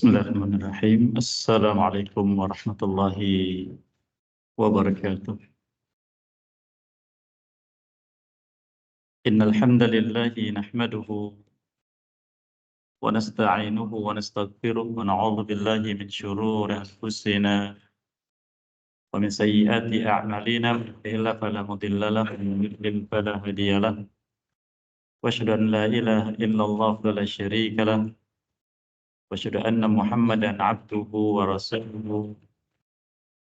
Bismillahirrahmanirrahim. Assalamualaikum warahmatullahi wabarakatuh. Innal hamdalillahi nahmaduhu wa nasta'inuhu wa nastaghfiruh wa na'udzu billahi min shururi anfusina wa min sayyiati a'malina. Man yahdihillahu fala mudilla lahu wa man yudlil fala hadiya lahu. Wa asyhadu an la ilaha illallah wa la syarika lahu wa asyhadu anna Muhammadan 'abduhu wa rasuluhu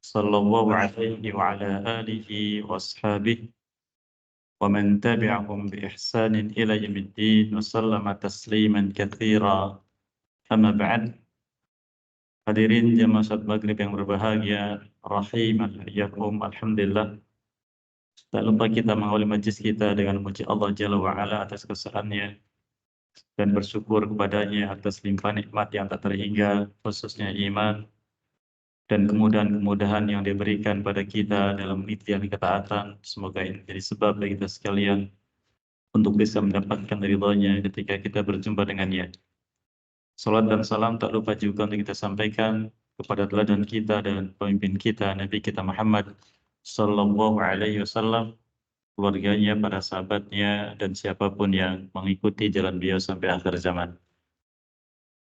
sallallahu alaihi wa ala alihi wa ashabihi ومن تبعهم بإحسان إلى يوم الدين وسلم تسليما كثيرا. أما بعد. Hadirin jamaah salat maghrib yang berbahagia, rahimanallahu alhamdulillah. Tak lupa kita mengawali majlis kita dengan memuji Allah Jalla wa Ala atas kesabarannya dan bersyukur kepadanya atas limpahan nikmat yang tak terhingga, khususnya iman dan kemudahan-kemudahan yang diberikan pada kita dalam ikhtiar ketaatan. Semoga ini menjadi sebab bagi kita sekalian untuk bisa mendapatkan ridhanya ketika kita berjumpa dengannya. Salat dan salam tak lupa juga untuk kita sampaikan kepada teladan kita dan pemimpin kita, Nabi kita Muhammad sallallahu alaihi wasallam, keluarganya, para sahabatnya, dan siapapun yang mengikuti jalan beliau sampai akhir zaman.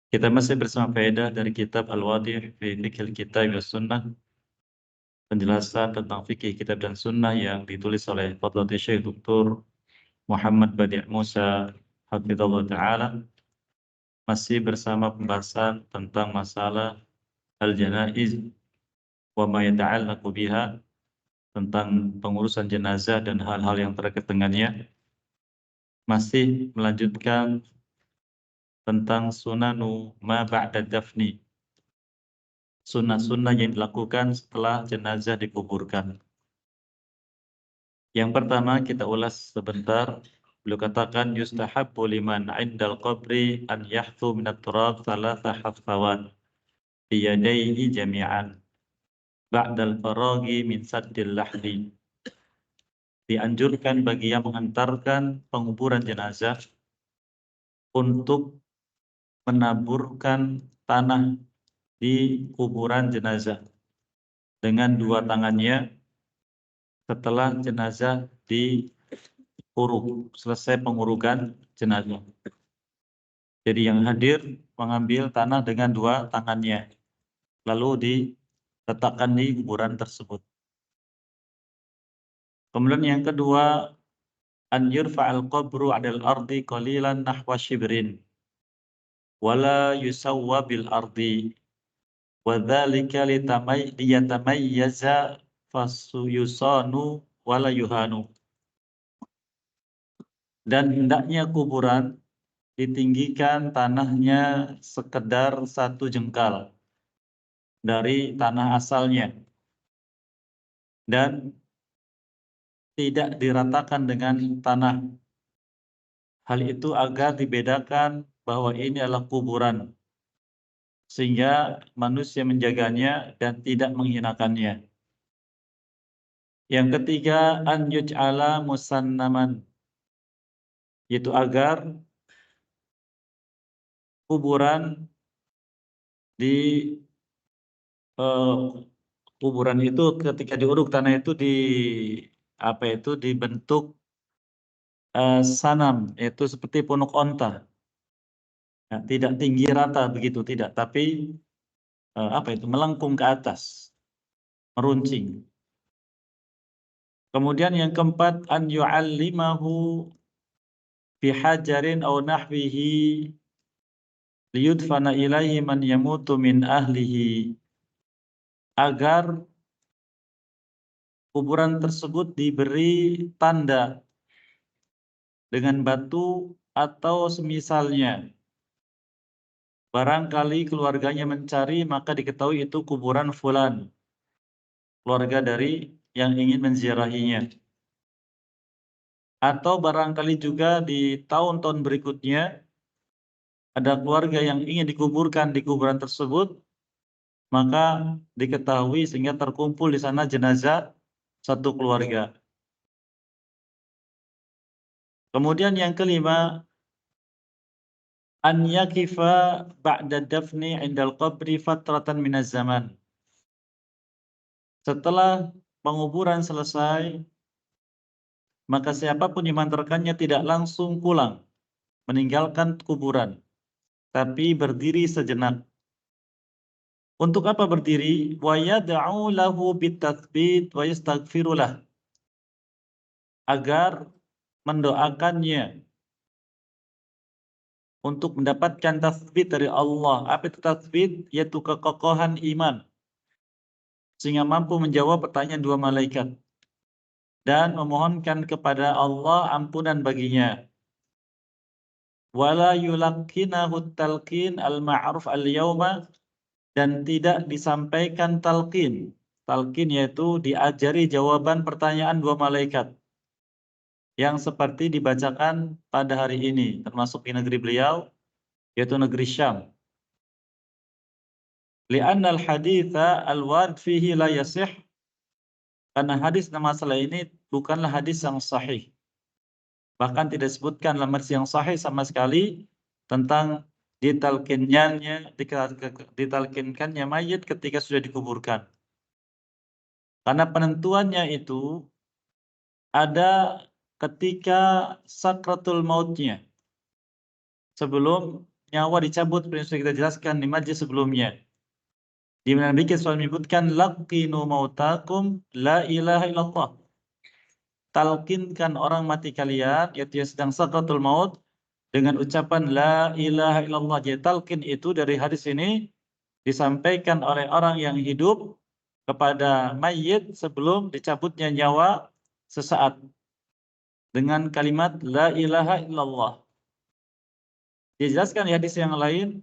Kita masih bersama faedah dari kitab Al-Wadih fi Fiqhil Kitab wa Sunnah, penjelasan tentang fikih kitab dan sunnah yang ditulis oleh Fadlatul Syekh Dr. Muhammad Badi' Musa hafizallahu ta'ala. Masih bersama pembahasan tentang masalah al-janaiz wa ma yata'allaqu biha, tentang pengurusan jenazah dan hal-hal yang terkait dengannya. Masih melanjutkan tentang sunanu ma ba'da dafni, sunnah-sunnah yang dilakukan setelah jenazah dikuburkan. Yang pertama kita ulas sebentar. Beliau katakan yustahabbu liman 'indal qabri an yahthu minat turab thalatha hafthawat bi yadayhi jami'an ba'dal faraghi min saddil lahdi. Dianjurkan bagi yang mengantarkan penguburan jenazah untuk menaburkan tanah di kuburan jenazah dengan dua tangannya setelah jenazah diuruk, selesai pengurukan jenazah. Jadi yang hadir mengambil tanah dengan dua tangannya, lalu diletakkan di kuburan tersebut. Kemudian yang kedua, an yurfa'al qabru 'alal ardi qalilan nahwa shibrin wala yusawwa bil ardi wa dzalika liyatamayyaza fasuyusanu wala yuhanu. Dan hendaknya kuburan ditinggikan tanahnya sekedar 1 jengkal dari tanah asalnya dan tidak diratakan dengan tanah. Hal itu agar dibedakan bahwa ini adalah kuburan, sehingga manusia menjaganya dan tidak menghinakannya. Yang ketiga, an yuj'ala musannaman, yaitu agar kuburan kuburan itu ketika diuruk tanah itu dibentuk sanam, yaitu seperti punuk onta. Nah, tidak tinggi rata begitu, tidak, tapi melengkung ke atas, meruncing. Kemudian yang keempat, an yu'allimahu bihajarin aw nahwihi liyudfana ilaihi man yamutu min ahlihi, agar kuburan tersebut diberi tanda dengan batu atau semisalnya. Barangkali keluarganya mencari, maka diketahui itu kuburan fulan, keluarga dari yang ingin menziarahinya. Atau barangkali juga di tahun-tahun berikutnya ada keluarga yang ingin dikuburkan di kuburan tersebut, maka diketahui sehingga terkumpul di sana jenazah satu keluarga. Kemudian yang kelima, an yakifa ba'da dafni 'indal qabri fatratan minaz zaman. Setelah penguburan selesai, maka siapapun yang mengantarkannya tidak langsung pulang, meninggalkan kuburan, tapi berdiri sejenak. Untuk apa berdiri? Wa yad'u lahu bitatsbit wa yastaghfiru lah. Agar mendoakannya untuk mendapatkan tasbih dari Allah. Apa itu tasbih? Yaitu kekokohan iman, sehingga mampu menjawab pertanyaan dua malaikat dan memohonkan kepada Allah ampunan baginya. Wala yulaqqinahu talqin al-ma'ruf al-yawma, dan tidak disampaikan talqin. Talqin yaitu diajari jawaban pertanyaan dua malaikat yang seperti dibacakan pada hari ini, termasuk di negeri beliau, yaitu negeri Syam. Li'anna al-haditha al-warid fihi la yasih, karena hadis dalam masalah ini bukanlah hadis yang sahih. Bahkan tidak disebutkan dalam hadis yang sahih sama sekali tentang ditalkinkannya mayit ketika sudah dikuburkan. Karena penentuannya itu ada ketika sakratul mautnya, sebelum nyawa dicabut, seperti yang sudah kita jelaskan di majelis sebelumnya. Di mana Nabi SAW menyebutkan laqinu mautakum la ilaha illallah. Talkinkan orang mati kalian, yaitu yang sedang sakratul maut, dengan ucapan la ilaha illallah. Jadi talqin itu dari hadis ini disampaikan oleh orang yang hidup kepada mayit sebelum dicabutnya nyawa sesaat dengan kalimat la ilaha illallah. Dijelaskan di hadis yang lain,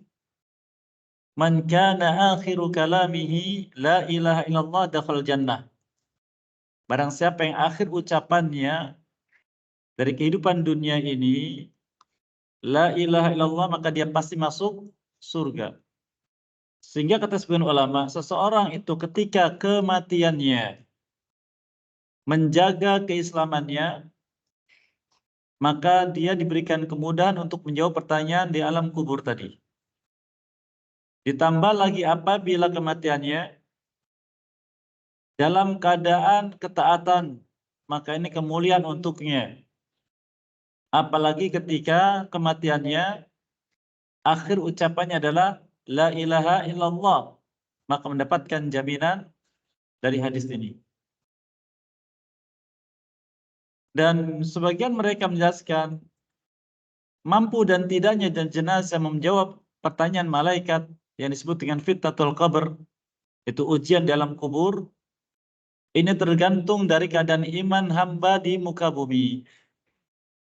man kana akhiru kalamihi la ilaha illallah dakhal jannah. Barang siapa yang akhir ucapannya dari kehidupan dunia ini la ilaha illallah, maka dia pasti masuk surga. Sehingga kata sebagian ulama, seseorang itu ketika kematiannya menjaga keislamannya, maka dia diberikan kemudahan untuk menjawab pertanyaan di alam kubur tadi. Ditambah lagi apabila kematiannya dalam keadaan ketaatan, maka ini kemuliaan untuknya. Apalagi ketika kematiannya akhir ucapannya adalah la ilaha illallah, maka mendapatkan jaminan dari hadis ini. Dan sebagian mereka menjelaskan mampu dan tidaknya dan jenazah menjawab pertanyaan malaikat yang disebut dengan fitnatul qabr, itu ujian dalam kubur. Ini tergantung dari keadaan iman hamba di muka bumi.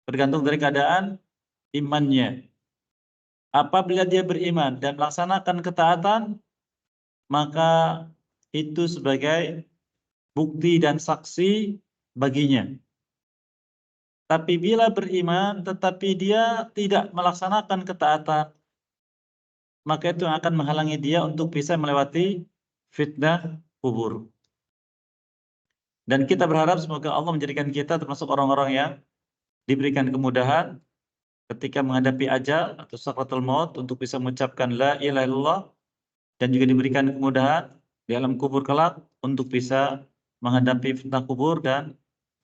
Tergantung dari keadaan imannya. Apabila dia beriman dan melaksanakan ketaatan, maka itu sebagai bukti dan saksi baginya. Tapi bila beriman tetapi dia tidak melaksanakan ketaatan, maka itu akan menghalangi dia untuk bisa melewati fitnah kubur. Dan kita berharap semoga Allah menjadikan kita termasuk orang-orang yang diberikan kemudahan ketika menghadapi ajal atau sakratul maut untuk bisa mengucapkan la ilaha illallah, dan juga diberikan kemudahan di alam kubur kelak untuk bisa menghadapi fitnah kubur dan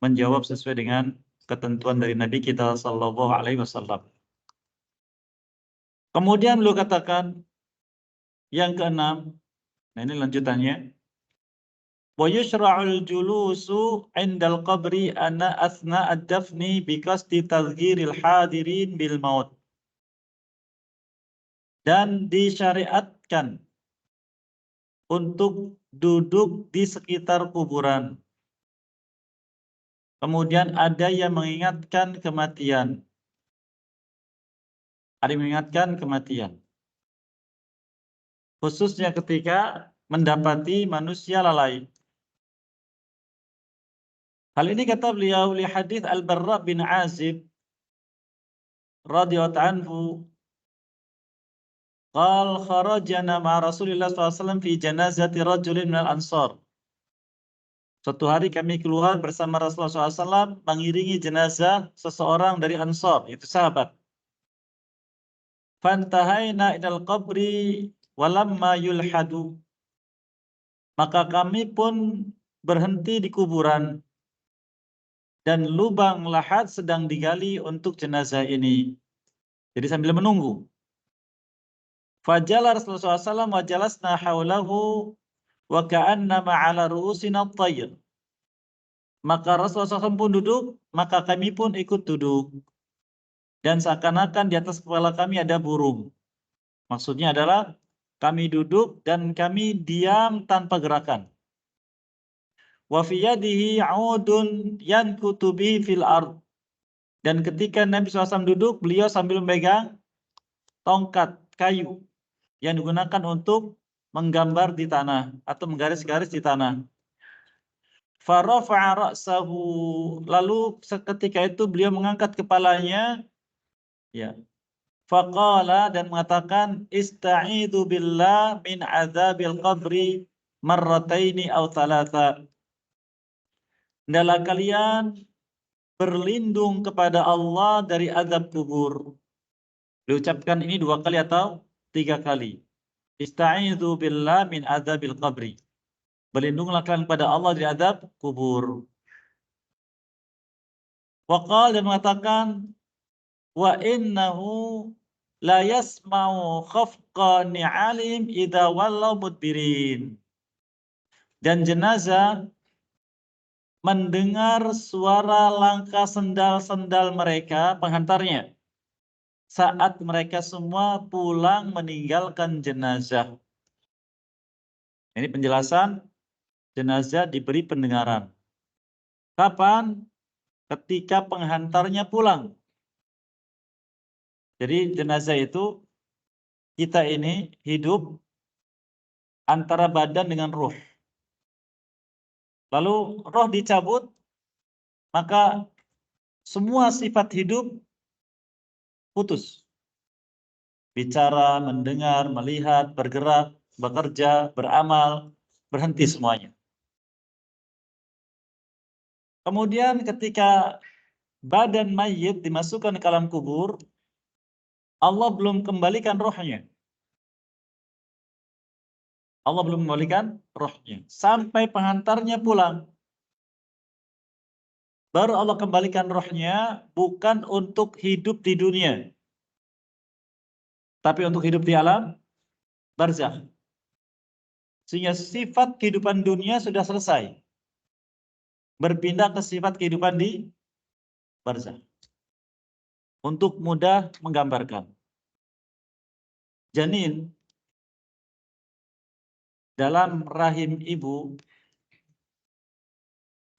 menjawab sesuai dengan ketentuan dari Nabi kita sallallahu alaihi wasallam. Kemudian beliau katakan yang keenam, nah ini lanjutannya. Wa yushra'ul julusu 'indal qabri ana asna ad-dafni biqasdi tadhkiril hadirin bil maut. Dan disyariatkan untuk duduk di sekitar kuburan. Kemudian ada yang mengingatkan kematian. Ada yang mengingatkan kematian. Khususnya ketika mendapati manusia lalai. Hal ini kata beliau li hadis Al-Barra bin Azib radhiyallahu anhu, qal kharajana ma Rasulillah SAW fi janazati rajulin minal ansar. Suatu hari kami keluar bersama Rasulullah SAW mengiringi jenazah seseorang dari Ansar, itu sahabat. Fantahaina ilal qabri walamma yulhadu. Maka kami pun berhenti di kuburan dan lubang lahat sedang digali untuk jenazah ini. Jadi sambil menunggu. Fajala Rasulullah SAW wa jalasna haulahu wa ka'annama ala ru'usina at-tayr. Maka Rasulullah SAW pun duduk, maka kami pun ikut duduk. Dan seakan-akan di atas kepala kami ada burung. Maksudnya adalah kami duduk dan kami diam tanpa gerakan. Wa fi yadihi 'udun yankutu bihi fil ard. Dan ketika Nabi SAW duduk, beliau sambil memegang tongkat kayu yang digunakan untuk menggambar di tanah atau menggaris-garis di tanah. Farafa'a ra'sahu, lalu seketika itu beliau mengangkat kepalanya, ya. Faqala, dan mengatakan, ista'idu billah min adzabil qabri marrataini aw thalatha. Hendaklah kalian berlindung kepada Allah dari azab kubur. Diucapkan ini 2 kali atau 3 kali. Ista'idu billah min adzabil qabri. Berlindunglah kalian kepada Allah dari azab kubur. Waqal, dan mengatakan, wa innahu la yasma'u khafqa ni'alim idza wallaw mudbirin. Dan jenazah mendengar suara langkah sendal-sendal mereka, penghantarnya, saat mereka semua pulang meninggalkan jenazah. Ini penjelasan jenazah diberi pendengaran. Kapan? Ketika penghantarnya pulang. Jadi jenazah itu, kita ini hidup antara badan dengan ruh. Lalu roh dicabut, maka semua sifat hidup putus. Bicara, mendengar, melihat, bergerak, bekerja, beramal, berhenti semuanya. Kemudian ketika badan mayit dimasukkan ke alam kubur, Allah belum kembalikan rohnya. Allah belum kembalikan rohnya. Sampai penghantarnya pulang. Baru Allah kembalikan rohnya, bukan untuk hidup di dunia, tapi untuk hidup di alam barzakh. Sehingga sifat kehidupan dunia sudah selesai. Berpindah ke sifat kehidupan di barzakh. Untuk mudah menggambarkan. Janin dalam rahim ibu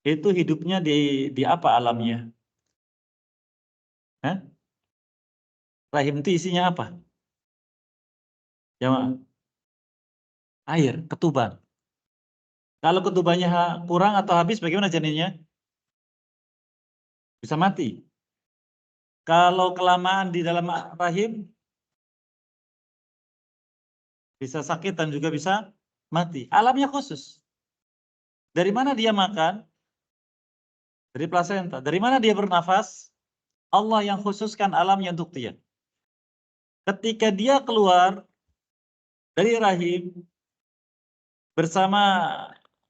itu hidupnya di apa alamnya? Hah? Rahim itu isinya apa? Jamaah. Air, ketuban. Kalau ketubannya kurang atau habis, bagaimana janinnya? Bisa mati. Kalau kelamaan di dalam rahim, bisa sakit dan juga bisa mati. Alamnya khusus. Dari mana dia makan? Dari plasenta. Dari mana dia bernafas? Allah yang khususkan alamnya untuk dia. Ketika dia keluar dari rahim bersama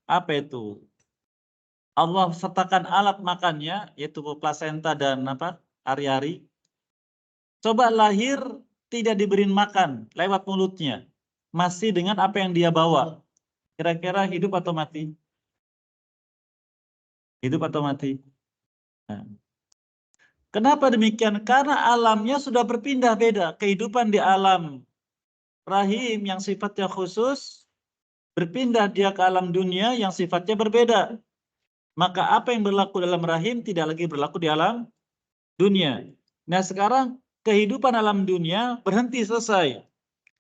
apa itu? Allah sertakan alat makannya, yaitu plasenta dan apa? Ari-ari. Coba lahir tidak diberi makan lewat mulutnya. Masih dengan apa yang dia bawa. Kira-kira hidup atau mati? Hidup atau mati? Nah. Kenapa demikian? Karena alamnya sudah berpindah beda. Kehidupan di alam rahim yang sifatnya khusus, berpindah dia ke alam dunia yang sifatnya berbeda. Maka apa yang berlaku dalam rahim tidak lagi berlaku di alam dunia. Nah sekarang kehidupan alam dunia berhenti, selesai.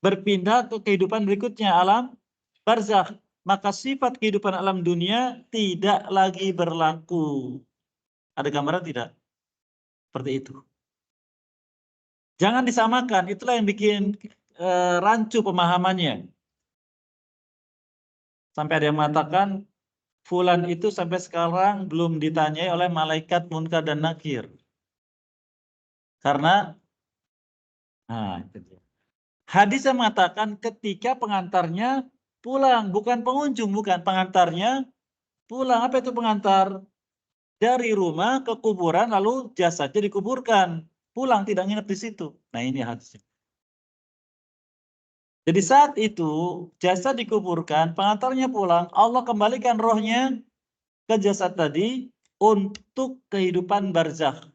Berpindah ke kehidupan berikutnya, alam barzakh. Maka sifat kehidupan alam dunia tidak lagi berlaku. Ada gambaran tidak? Seperti itu. Jangan disamakan, itulah yang bikin rancu pemahamannya. Sampai ada yang mengatakan, fulan itu sampai sekarang belum ditanyai oleh malaikat Munkar dan Nakir. Karena, nah itu dia. Hadis yang mengatakan ketika pengantarnya pulang, bukan pengunjung, bukan pengantarnya pulang. Apa itu pengantar? Dari rumah ke kuburan lalu jasadnya dikuburkan. Pulang, tidak nginep di situ. Nah, ini hadisnya. Jadi saat itu jasad dikuburkan, pengantarnya pulang, Allah kembalikan rohnya ke jasad tadi untuk kehidupan barzakh.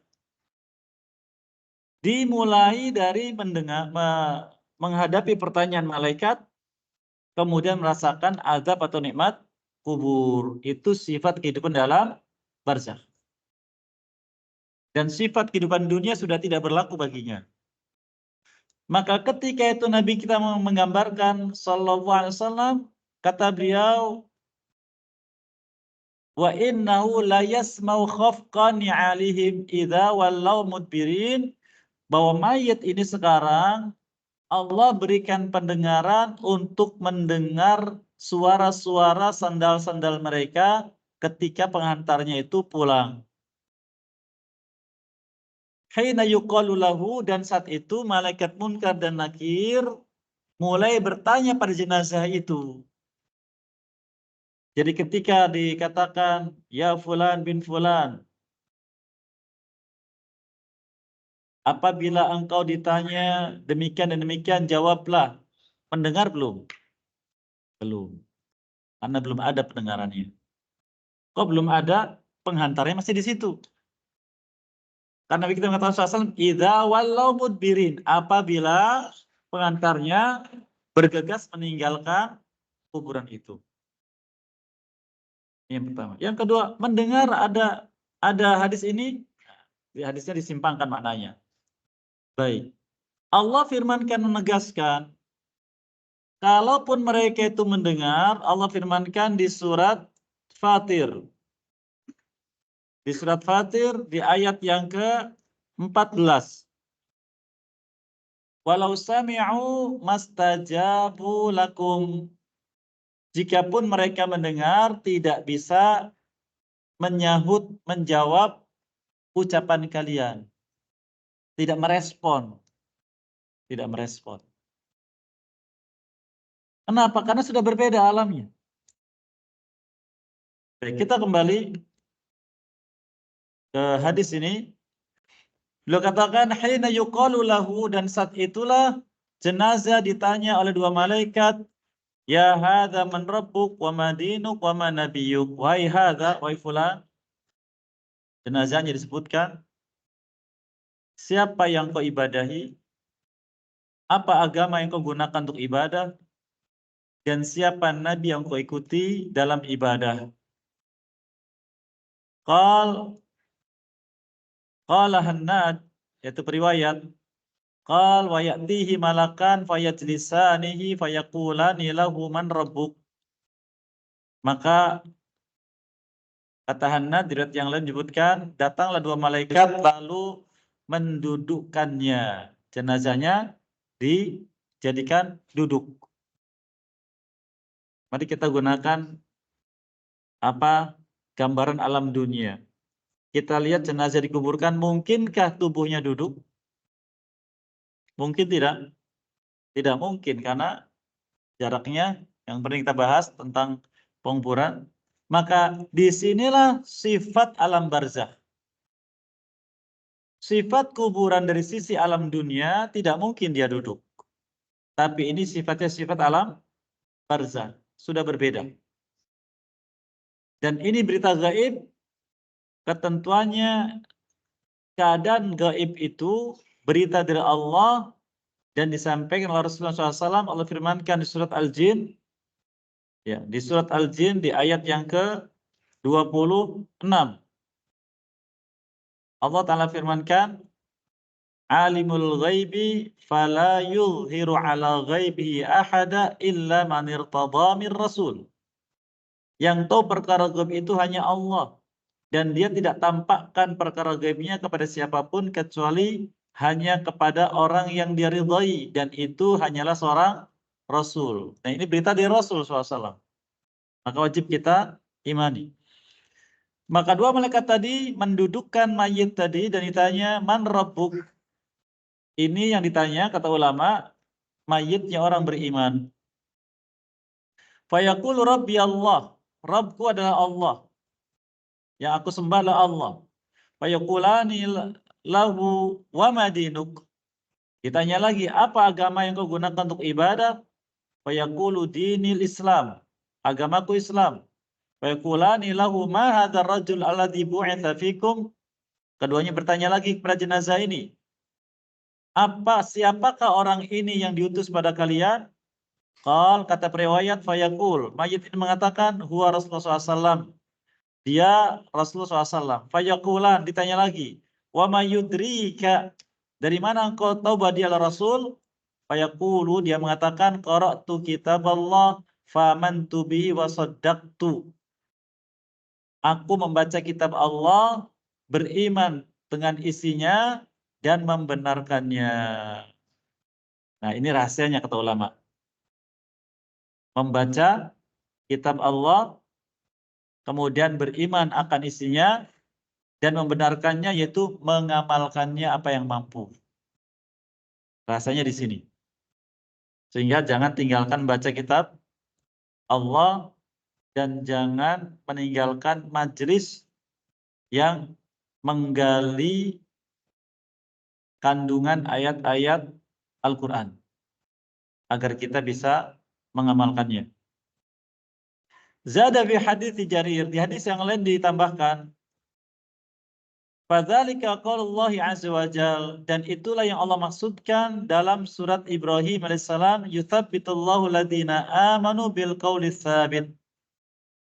Dimulai dari menghadapi pertanyaan malaikat, kemudian merasakan azab atau nikmat kubur. Itu sifat kehidupan dalam barzakh. Dan sifat kehidupan dunia sudah tidak berlaku baginya. Maka ketika itu Nabi kita menggambarkan sallallahu alaihi wasallam, kata beliau, wa innahu la yasma'u khafqan 'alihim idza wallau mudbirin, bahwa mayit ini sekarang Allah berikan pendengaran untuk mendengar suara-suara sandal-sandal mereka ketika pengantarnya itu pulang. Hina yuqalu lahu, dan saat itu malaikat munkar dan nakir mulai bertanya pada jenazah itu. Jadi ketika dikatakan ya fulan bin fulan, apabila engkau ditanya demikian dan demikian, jawablah. Mendengar belum? Belum. Karena belum ada pendengarannya. Kok belum ada? Penghantarnya masih di situ. Karena Nabi kita mengatakan SAW, idza wallau mudbirin, apabila pengantarnya bergegas meninggalkan kuburan itu. Yang pertama. Yang kedua, mendengar ada hadis ini, hadisnya disimpangkan maknanya. Baik. Allah firmankan menegaskan, kalaupun mereka itu mendengar, Allah firmankan di surat Fatir. Di surat Fatir di ayat yang ke-14. Walau sami'u mastajabu lakum. Jikapun mereka mendengar, tidak bisa menyahut, menjawab ucapan kalian. Tidak merespon. Tidak merespon. Kenapa? Karena sudah berbeda alamnya. Baik, kita kembali ke hadis ini. Beliau katakan, hina yuqalu lahu, dan saat itulah jenazah ditanya oleh dua malaikat, ya hadza man rabbuk wa ma dinuk wa ma nabiyyuk. Wahai hadza, wahai fulan. Jenazahnya disebutkan, siapa yang kau ibadahi? Apa agama yang kau gunakan untuk ibadah? Dan siapa nabi yang kau ikuti dalam ibadah? Qala Hannad, yaitu periwayat, qal wa ya'tihi malakan fayajlisanihi fayaqulani lahu man rabbuk. Maka kata Hannad, di riwayat yang lain disebutkan, datanglah dua malaikat lalu mendudukkannya. Jenazahnya dijadikan duduk. Mari kita gunakan gambaran alam dunia. Kita lihat jenazah dikuburkan, mungkinkah tubuhnya duduk? Mungkin tidak. Tidak mungkin, karena jaraknya yang pernah kita bahas tentang penguburan. Maka disinilah sifat alam barzakh. Sifat kuburan dari sisi alam dunia tidak mungkin dia duduk. Tapi ini sifatnya sifat alam barzakh. Sudah berbeda. Dan ini berita gaib, ketentuannya keadaan gaib itu berita dari Allah dan disampaikan oleh Rasulullah SAW. Allah firmankan di surat Al-Jin, ya, di surat Al-Jin di ayat yang ke-26. Allah Ta'ala firmankan, alimul ghaibi fala yuzhiru ala ghaibihi ahada illa man irtada mir rasul. Yang tahu perkara gaib itu hanya Allah, dan dia tidak tampakkan perkara gaibnya kepada siapapun kecuali hanya kepada orang yang dia ridhai, dan itu hanyalah seorang Rasul. Nah, ini berita dari Rasul SAW. Maka wajib kita imani. Maka dua malaikat tadi mendudukkan mayit tadi dan ditanya, man rabbuk? Ini yang ditanya, kata ulama, mayitnya orang beriman. Fayaqulu Rabbi Allah, Rabbku adalah Allah, yang aku sembah adalah Allah. Fayaqulani lahu wa madinuk. Ditanya lagi, apa agama yang kau gunakan untuk ibadah? Fayaqulu dinil Islam, agamaku Islam. Fayaqulani lahu ma hadzal rajul alladzi bu'itsa fikum. Keduanya bertanya lagi kepada jenazah ini, siapakah orang ini yang diutus pada kalian? Kata periwayat, fayaqul, mayit ini mengatakan, huwa Rasulullah SAW. Dia Rasulullah SAW. Fayaqulan, ditanya lagi, wa mayudrika, dari mana engkau tahu bahwa dia adalah Rasul? Fayaqulu, dia mengatakan, qara'tu kitab Allah famantu bihi wa saddaqtu. Aku membaca kitab Allah, beriman dengan isinya, dan membenarkannya. Nah, ini rahasianya kata ulama. Membaca kitab Allah, kemudian beriman akan isinya, dan membenarkannya, yaitu mengamalkannya apa yang mampu. Rasanya di sini. Sehingga jangan tinggalkan baca kitab Allah, dan jangan meninggalkan majelis yang menggali kandungan ayat-ayat Al-Quran, agar kita bisa mengamalkannya. Zada fi hadits Jarir, di hadis yang lain ditambahkan, fadzalika qaulullah azza wa jal, dan itulah yang Allah maksudkan dalam surat Ibrahim alaihissalam, yutsabbitullahu alladziina aamanu bil qauli tsabit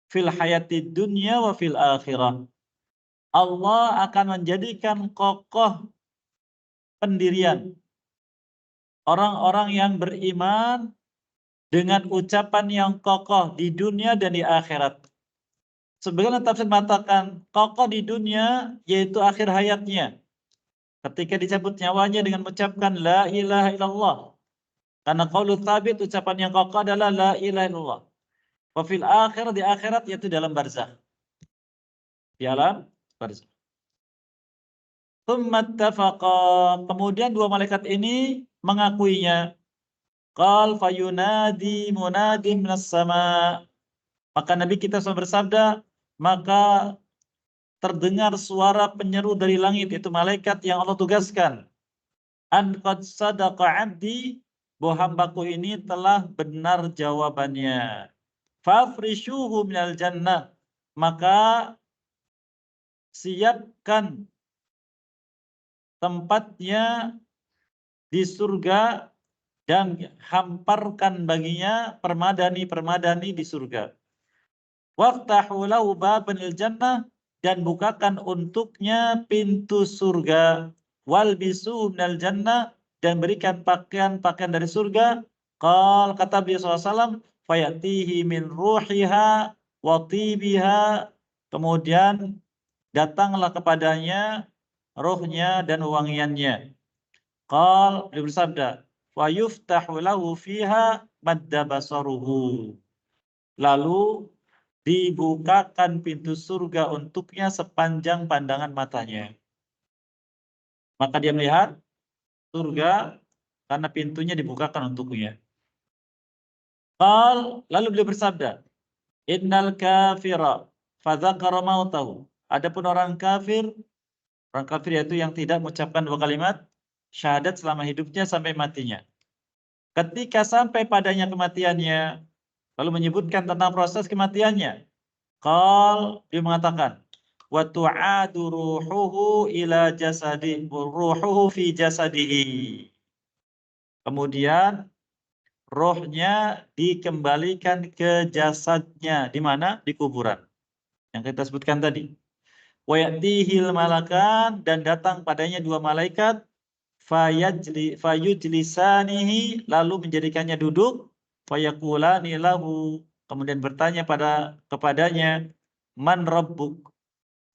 fil hayatid dunya wa fil akhirah. Allah akan menjadikan kokoh pendirian orang-orang yang beriman dengan ucapan yang kokoh di dunia dan di akhirat. Sebagian tafsir mengatakan kokoh di dunia yaitu akhir hayatnya, ketika dicabut nyawanya dengan mengucapkan la ilaha illallah. Karena qaulul tsabit, ucapan yang kokoh adalah la ilaha illallah. Wa fil akhir, di akhirat, yaitu dalam barzakh. Di alam barzakh. Tsumma ittafaqa, kemudian dua malaikat ini mengakuinya. Qal fayunadi munadi minas sama. Maka Nabi kita SAW bersabda, maka terdengar suara penyeru dari langit, itu malaikat yang Allah tugaskan. An qad sadaqa abdi, bahwa hambaku ini telah benar jawabannya. Fafrishuhu minal jannah, maka siapkan tempatnya di surga dan hamparkan baginya permadani-permadani di surga. Waftahu lahu babanil jannah, dan bukakan untuknya pintu surga. Walbisu minal jannah, dan berikan pakaian-pakaian dari surga. Kata beliau SAW, fayatihi min ruhiha wa tibiha, kemudian datanglah kepadanya rohnya dan wangiannya. Beliau bersabda, wa yuftahu lahu fiha madda basaruhu, lalu dibukakan pintu surga untuknya sepanjang pandangan matanya. Maka dia melihat surga karena pintunya dibukakan untuknya. Lalu beliau bersabda, innal kafira fadzakara mautahu, adapun orang kafir yaitu yang tidak mengucapkan dua kalimat syahadat selama hidupnya sampai matinya. Ketika sampai padanya kematiannya, lalu menyebutkan tentang proses kematiannya. Dia mengatakan, wa tu'adu ruhuhu ila jasadi, ruhuhu fi jasadihi. Kemudian rohnya dikembalikan ke jasadnya, di mana? Di kuburan. Yang kita sebutkan tadi. Wa ya'tihil malakan, dan datang padanya dua malaikat, fayujlisanihi, lalu menjadikannya duduk, fayaqulani lahu, kemudian bertanya kepadanya, man rabbuk,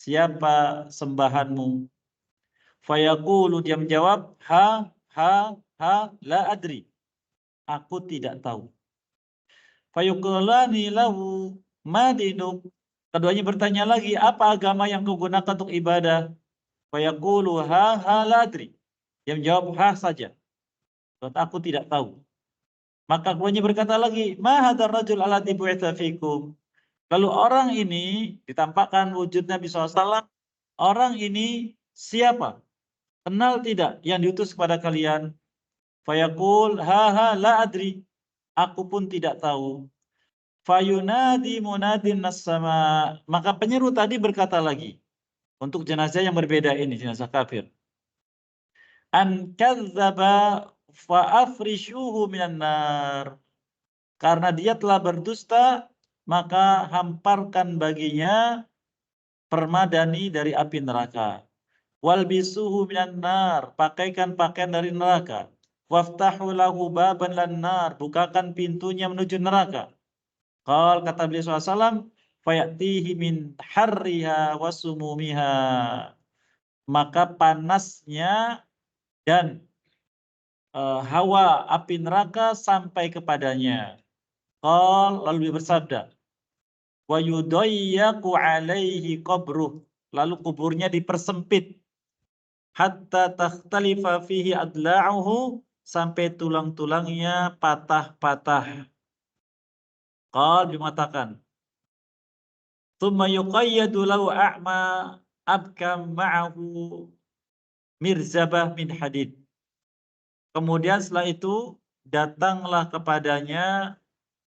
siapa sembahanmu? Fayaqulu, dia menjawab, ha la adri, aku tidak tahu. Fayaqulani lahu ma dinuk, keduanya bertanya lagi, apa agama yang kau gunakan untuk ibadah? Fayaqulu ha la adri, dia menjawab ha saja, aku tidak tahu. Maka keduanya berkata lagi, ma hadzal rajul alladzi bu'itsa fikum. Lalu orang ini ditampakkan wujud Nabi SAW. Orang ini siapa? Kenal tidak yang diutus kepada kalian? Fayaqul ha la adri. Aku pun tidak tahu. Fayunadi munadin nas-sama. Maka penyeru tadi berkata lagi. Untuk jenazah yang berbeda ini, jenazah kafir. An kadzdzaba fa afrishuhu minan nar. Karena dia telah berdusta, maka hamparkan baginya permadani dari api neraka. Walbisuhu minan nar, pakaikan pakaian dari neraka. Waftahu lahu baban lan nar, bukakan pintunya menuju neraka. Kata beliau SAW, fayatihi min harriha wa sumumiha. Maka panasnya dan hawa api neraka sampai kepadanya. Lalu dia bersabda, wa yudayyaku alaihi qabruh. Lalu kuburnya dipersempit. Hatta takhtalifa fihi adla'uhu. Sampai tulang-tulangnya patah-patah. Dia mengatakan, thumma yuqayyadu lahu a'ma abkam ma'ahu mirzabah min hadid. Kemudian setelah itu datanglah kepadanya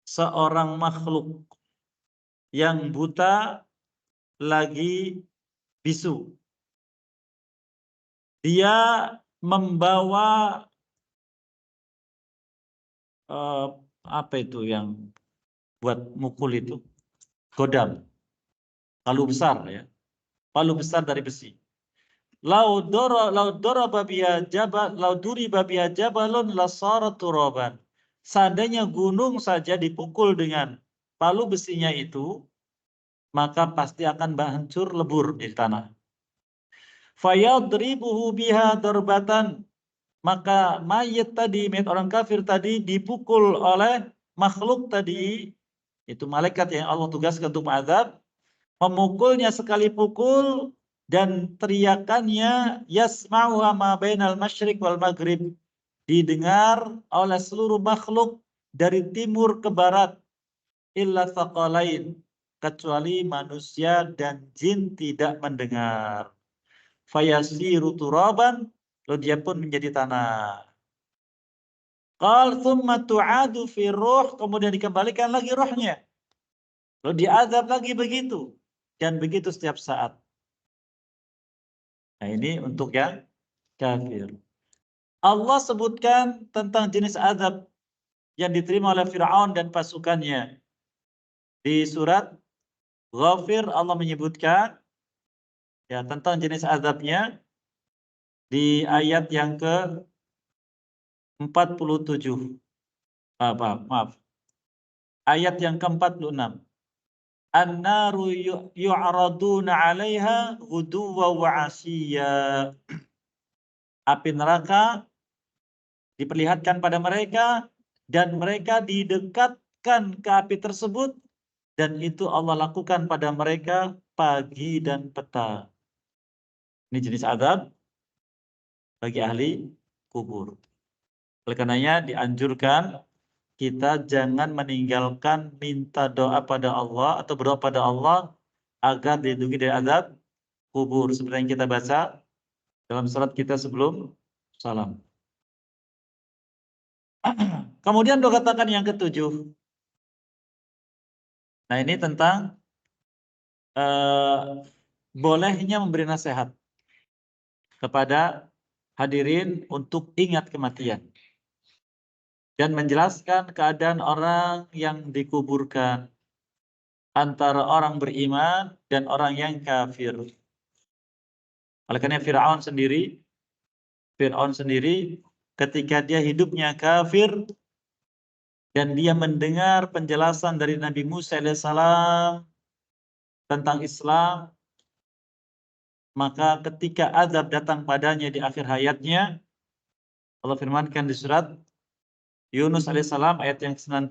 seorang makhluk yang buta lagi bisu. Dia membawa apa itu yang buat mukul itu? Godam. Palu besar ya. Palu besar dari besi. Lau daraba biha jabal, lau duriba biha jabalun lasara turaban. Seandainya gunung saja dipukul dengan palu besinya itu, maka pasti akan hancur lebur di tanah. Fayadribuhu biha darbatan. Maka mayat tadi, mayat orang kafir tadi dipukul oleh makhluk tadi, itu malaikat yang Allah tugaskan untuk mengadab, memukulnya sekali pukul dan teriakannya yasma'u ma bainal masyriq wal maghrib, didengar oleh seluruh makhluk dari timur ke barat, illa thaqalain, kecuali manusia dan jin tidak mendengar. Fayasiru turaban, lalu dia pun menjadi tanah. Thumma tu'adu fi ruh, kemudian dikembalikan lagi rohnya. Lalu diazab lagi begitu. Dan begitu setiap saat. Nah ini untuk yang kafir. Allah sebutkan tentang jenis azab yang diterima oleh Fir'aun dan pasukannya. Di surat Ghafir Allah menyebutkan ya tentang jenis azabnya di ayat yang ke-47. Maaf. Ayat yang ke-46. An-naru yu'raduna 'alaiha ghuduwwan wa 'ashiyya. Api neraka diperlihatkan pada mereka dan mereka didekatkan ke api tersebut, dan itu Allah lakukan pada mereka pagi dan petang. Ini jenis azab bagi ahli kubur. Oleh karenanya dianjurkan kita jangan meninggalkan minta doa pada Allah atau berdoa pada Allah agar dilindungi dari azab kubur, seperti yang kita baca dalam surat kita sebelum salam. Kemudian doa katakan yang ke-7. Nah ini tentang bolehnya memberi nasihat kepada hadirin untuk ingat kematian dan menjelaskan keadaan orang yang dikuburkan antara orang beriman dan orang yang kafir. Oleh karena Fir'aun sendiri ketika dia hidupnya kafir dan dia mendengar penjelasan dari Nabi Musa alaihissalam tentang Islam, maka ketika azab datang padanya di akhir hayatnya, Allah firmankan di surat Yunus alaihissalam ayat yang 90,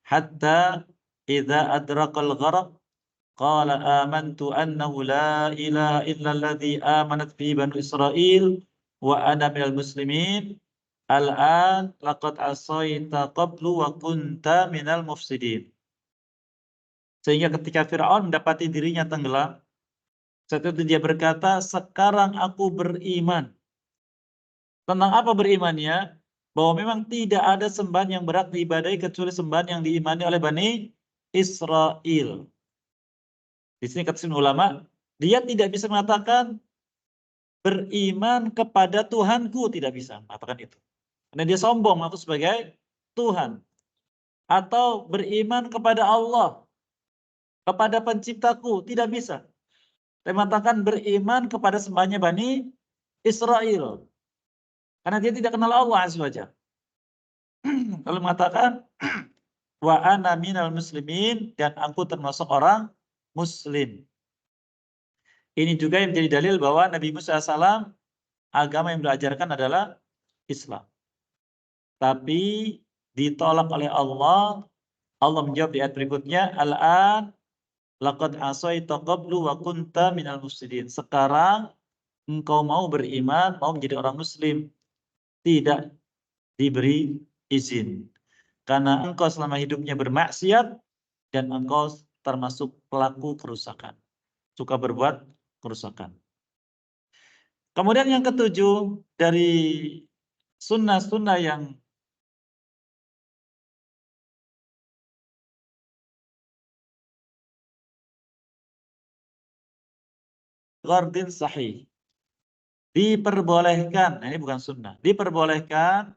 hatta idza adrakal gharq qala amantu annahu la ilaha illa alladhi amanat bihi banu Israil wa ana minal muslimin. Al-an laqad asaita qablu wa kunta minal mufsidin. Sehingga ketika Fir'aun mendapati dirinya tenggelam, saat itu dia berkata, sekarang aku beriman. Tentang apa berimannya? Bahwa memang tidak ada sembahan yang berhak diibadahi kecuali sembahan yang diimani oleh Bani Israel. Di sini kata ulama, dia tidak bisa mengatakan beriman kepada Tuhanku, tidak bisa mengatakan itu. Karena dia sombong aku sebagai Tuhan. Atau beriman kepada Allah, kepada penciptaku, tidak bisa. Dia mengatakan beriman kepada sembahnya Bani Israel. Karena dia tidak kenal Allah Azza wa Jalla. Lalu mengatakan wa ana minal muslimin, dan aku termasuk orang muslim. Ini juga yang menjadi dalil bahwa Nabi Musa AS agama yang belajarkan adalah Islam. Tapi ditolak oleh Allah. Allah menjawab di ayat berikutnya, al-an laqad asaita qablu wa kunta minal mufsidin. Sekarang engkau mau beriman, mau menjadi orang muslim, tidak diberi izin. Karena engkau selama hidupnya bermaksiat dan engkau termasuk pelaku kerusakan. Suka berbuat kerusakan. Kemudian yang ketujuh, dari sunnah-sunnah yang ghardin sahih. Diperbolehkan, ini bukan sunnah, diperbolehkan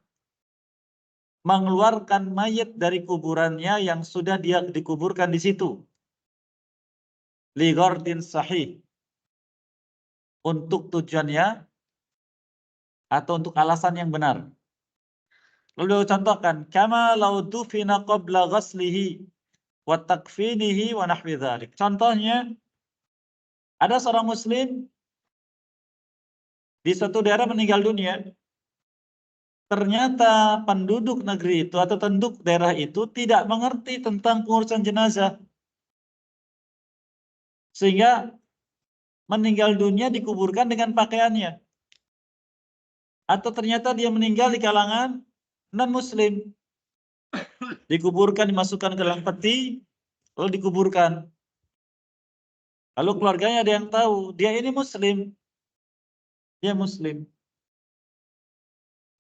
mengeluarkan mayat dari kuburannya yang sudah dia dikuburkan di situ. Li ghardin sahih. Untuk tujuannya atau untuk alasan yang benar. Lalu contohkan, kama law dufina qabla ghaslihi wa takfinihi wa nahwi dzalik. Contohnya, ada seorang muslim di suatu daerah meninggal dunia. Ternyata penduduk negeri itu atau penduduk daerah itu tidak mengerti tentang pengurusan jenazah. Sehingga meninggal dunia dikuburkan dengan pakaiannya. Atau ternyata dia meninggal di kalangan non-muslim. Dikuburkan, dimasukkan ke dalam peti, lalu dikuburkan. Lalu keluarganya ada yang tahu, dia ini muslim. Dia muslim.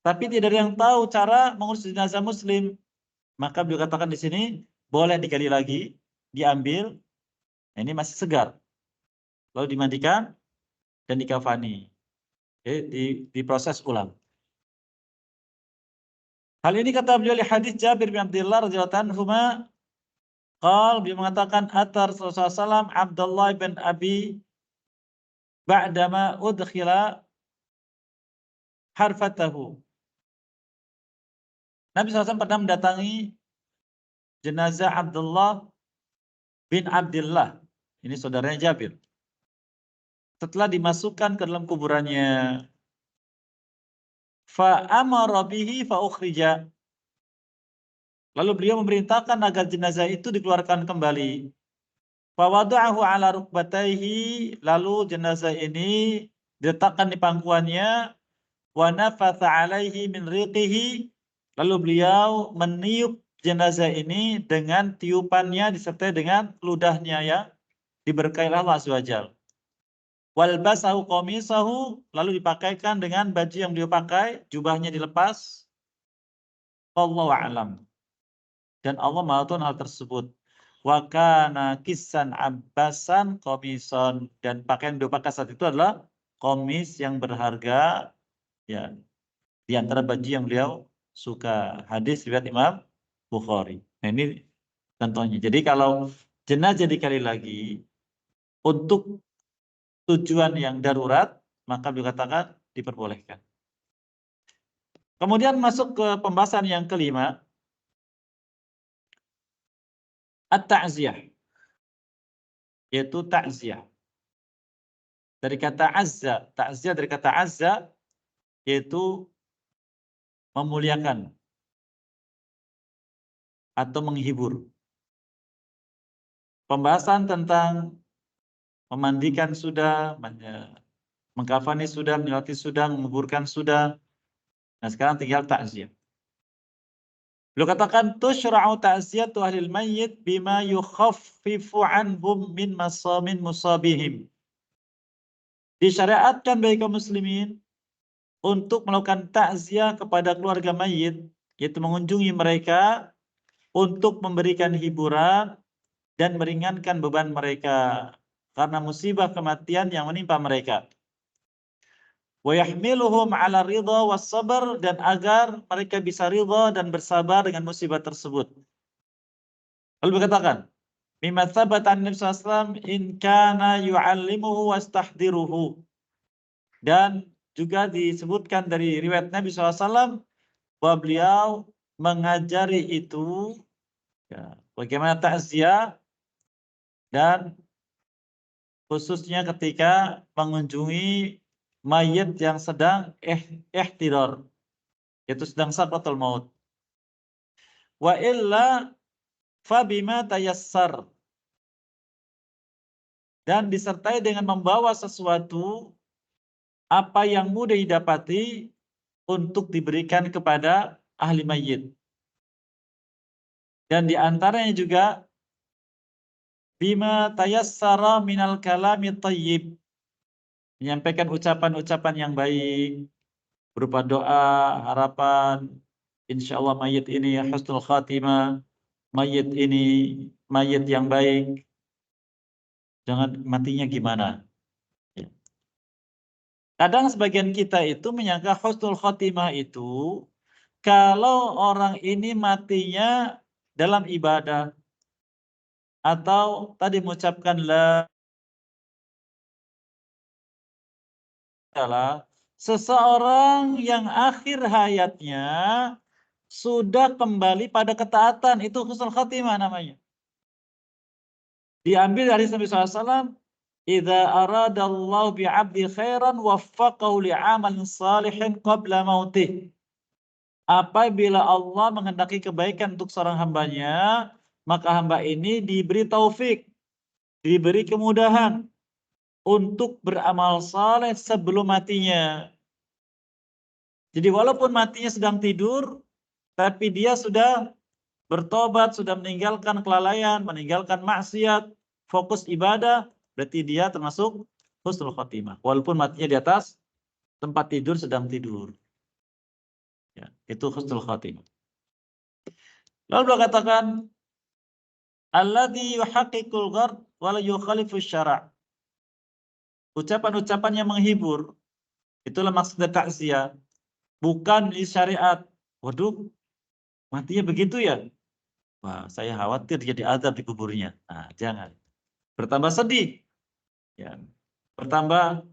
Tapi tidak ada yang tahu cara mengurus jenazah muslim. Maka beliau katakan di sini, boleh digali lagi, diambil. Ini masih segar. Lalu dimandikan dan dikafani. Diproses ulang. Hal ini kata beliau di hadis Jabir bin Abdullah radhiyallahu anhu, beliau mengatakan atar Rasulullah SAW Abdullah bin Abi ba'dama udkhila harfatahu. Nabi SAW pernah mendatangi jenazah Abdullah bin Abdullah. Ini saudaranya Jabir. Setelah dimasukkan ke dalam kuburannya, fa'amara bihi fa'ukhrija. Lalu beliau memerintahkan agar jenazah itu dikeluarkan kembali. Fawada'ahu ala rukbatayhi. Lalu jenazah ini diletakkan di pangkuannya. Wa nafatha alaihi min riqihi. Lalu beliau meniup jenazah ini dengan tiupannya disertai dengan ludahnya ya. Diberkahi Allah Azza wa Jalla. Walbasahu qamisahu, lalu dipakaikan dengan baju yang beliau pakai, jubahnya dilepas. Wallahu a'lam. Dan Allah Maha tahu hal tersebut. Wa kana kissan abbasan qamisan, dan pakaian beliau pakai saat itu adalah komis yang berharga ya, di antara baju yang beliau suka. Hadis riwayat Imam Bukhari. Nah, ini contohnya. Jadi kalau jenazah dikali lagi untuk tujuan yang darurat, maka beliau katakan diperbolehkan. Kemudian masuk ke pembahasan yang kelima, at-ta'ziyah, yaitu ta'ziyah. Dari kata azza, ta'ziyah dari kata azza, yaitu memuliakan atau menghibur. Pembahasan tentang memandikan sudah, mengkafani sudah, menyolati sudah, menguburkan sudah, Nah, sekarang tinggal takziah. Beliau katakan tusyra'u ta'ziyatu ahlil mayyit bima yukhaffifu anhum min musabihim. Disyariatkan bagi kaum muslimin untuk melakukan takziah kepada keluarga mayit, yaitu mengunjungi mereka untuk memberikan hiburan dan meringankan beban mereka karena musibah kematian yang menimpa mereka. Wa yahmiluhum 'ala ridha was sabr, dan agar mereka bisa ridha dan bersabar dengan musibah tersebut. Lalu berkatakan, mimma thabata an Nabi sallallahu alaihi wasallam in kana yu'allimuhu wastahdiruhu. Dan juga disebutkan dari riwayat Nabi SAW bahwa beliau mengajari itu ya, bagaimana takziah dan khususnya ketika mengunjungi mayit yang sedang ihtidar, yaitu sedang sakratul maut. Wa illa fabima tayassar, dan disertai dengan membawa sesuatu apa yang mudah didapati untuk diberikan kepada ahli mayit. Dan di antaranya juga bima tayassara minal kalami thayyib, menyampaikan ucapan-ucapan yang baik berupa doa, harapan, insyaallah mayit ini husnul khatimah, mayit ini mayit yang baik, jangan matinya gimana. Ya. Kadang sebagian kita itu menyangka husnul khatimah itu kalau orang ini matinya dalam ibadah atau tadi mengucapkan la adalah seseorang yang akhir hayatnya sudah kembali pada ketaatan, itu husnul khatimah namanya. Diambil dari Nabi SAW, idza aradallahu bi'abdi khairan waffaqahu li'amalin salihin qabla mautih. Apabila Allah menghendaki kebaikan untuk seorang hambanya, maka hamba ini diberi taufik, diberi kemudahan untuk beramal saleh sebelum matinya. Jadi walaupun matinya sedang tidur, tapi dia sudah bertobat, sudah meninggalkan kelalaian, meninggalkan maksiat, fokus ibadah, berarti dia termasuk husnul khotimah. Walaupun matinya di atas tempat tidur, sedang tidur. Ya, itu husnul khotimah. Lalu beliau katakan, alladzi yuhaqqiqul ghard wa la yukhalifu syara'. Ucapan-ucapan yang menghibur, itulah maksud takziah, bukan di syariat. Waduh, matinya begitu ya? Wah, saya khawatir jadi azab di kuburnya. Nah, jangan. Bertambah sedih, ya. Bertambah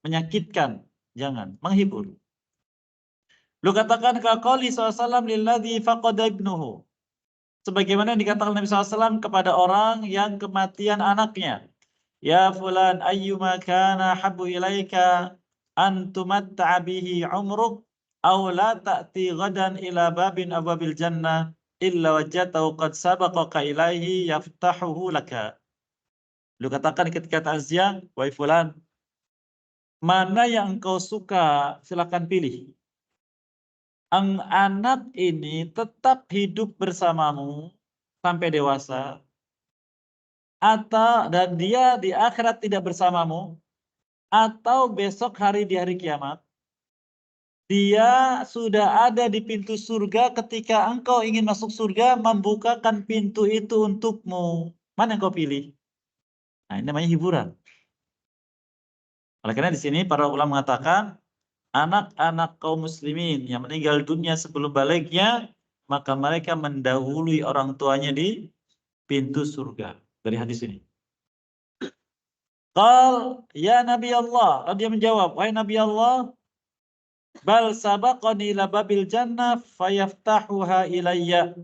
menyakitkan, jangan. Menghibur. Lu katakan kaqali SAW lilladzi faqada ibnuhu. Sebagaimana yang dikatakan Nabi SAW kepada orang yang kematian anaknya. Ya fulan ayyuma kana habbu ilaika an tumatta'a bihi umruk aw la ta'ti ghadan ila babin abwabil jannah illa wajadtahu qad sabaqaka ilaihi yaftahuhu laka. Lu katakan ketika takziah, wahai fulan, mana yang engkau suka, silakan pilih. Anak ini tetap hidup bersamamu sampai dewasa, atau dan dia di akhirat tidak bersamamu, atau besok hari di hari kiamat dia sudah ada di pintu surga ketika engkau ingin masuk surga, membukakan pintu itu untukmu. Mana yang kau pilih? Nah, ini namanya hiburan. Oleh karena di sini para ulama mengatakan anak-anak kaum muslimin yang meninggal dunia sebelum baliknya, maka mereka mendahului orang tuanya di pintu surga. Dari hadis ini. Qal ya Nabi Allah. Lalu dia menjawab, wahai Nabi Allah, bal sabaqani ila babil jannah fayaftahuha ilayya.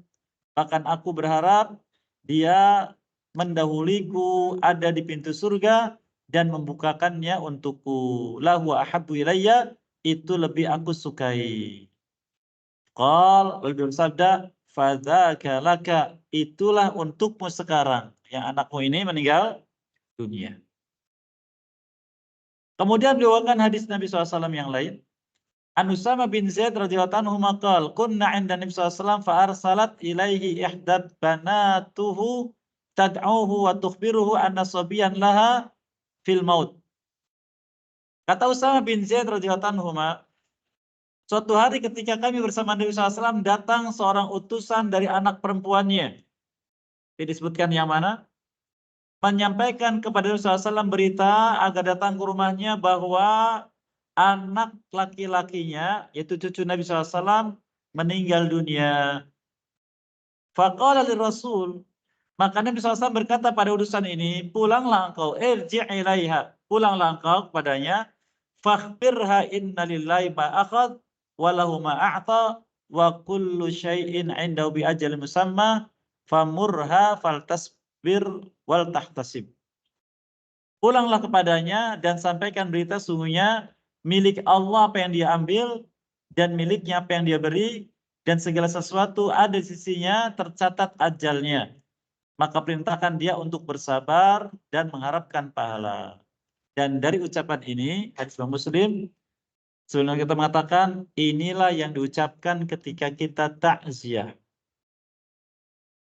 Bahkan aku berharap dia mendahuliku ada di pintu surga dan membukakannya untukku. Lahu ahabbu ilayya, itu lebih aku sukai. Qal, lalu bersabda, fadzaka laka, itulah untukmu sekarang yang anakmu ini meninggal dunia. Kemudian beliau hadis Nabi SAW yang lain. An Usama bin Zaid radhiyallahu anhu maqal kunna 'inda Nabi sallallahu alaihi wasallam fa arsalat ilaihi ihdat banatuhu tad'uhu wa tukhbiruhu anna sabiyan laha fil maut. Kata Usama bin Zaid radhiyallahu anhu, suatu hari ketika kami bersama Nabi sallallahu alaihi wasallam datang seorang utusan dari anak perempuannya. Ini disebutkan yang mana? Menyampaikan kepada Nabi sallallahu alaihi wasallam berita agar datang ke rumahnya bahwa anak laki-lakinya, yaitu cucu Nabi SAW, meninggal dunia. Faqala Rasul, maka Nabi SAW berkata pada utusan ini, pulanglah engkau, irji' ilaiha, pulanglah engkau kepadanya, fakhbirha inna lillahi ma akhad, walahu ma a'ta, wa kullu syai'in indahu bi ajal musamma, famurha faltasbir wal tahtasib. Pulanglah kepadanya dan sampaikan berita sungguhnya milik Allah apa yang dia ambil dan miliknya apa yang dia beri dan segala sesuatu ada di sisinya tercatat ajalnya. Maka perintahkan dia untuk bersabar dan mengharapkan pahala. Dan dari ucapan ini, hadis Muslim, sebelumnya kita mengatakan inilah yang diucapkan ketika kita takziah.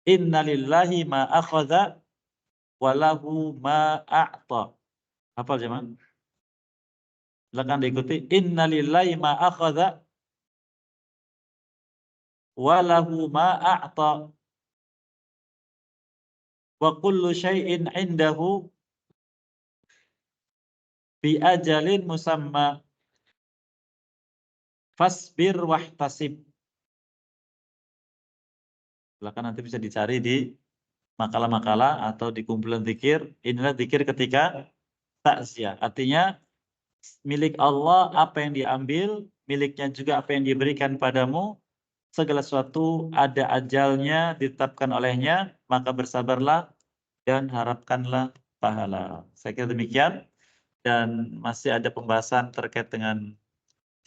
Innalillahi ma akhadha walahu ma a'ta. Hafal zaman? Silakan diikuti. Innalillahi ma akhadha walahu ma a'ta wa kullu syai'in indahu bi ajalin musamma fasbir wahtasib. Silakan nanti bisa dicari di makalah-makalah atau di kumpulan zikir. Inilah zikir ketika takziah. Artinya milik Allah apa yang diambil, miliknya juga apa yang diberikan padamu, segala sesuatu ada ajalnya ditetapkan olehnya, maka bersabarlah dan harapkanlah pahala. Saya kira demikian, dan masih ada pembahasan terkait dengan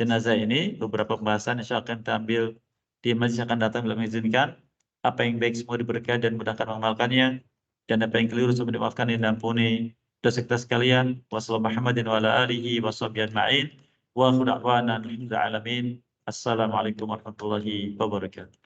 jenazah ini, beberapa pembahasan insya Allah akan kita ambil di majelis akan datang bila mengizinkan. Apa yang baik semua diberkahi dan mudahkan mengamalkannya, dan apa yang keliru semua dimaafkan dan diampuni dosa kita sekalian. Wassalamualaikum warahmatullahi wabarakatuh. Assalamualaikum warahmatullahi wabarakatuh.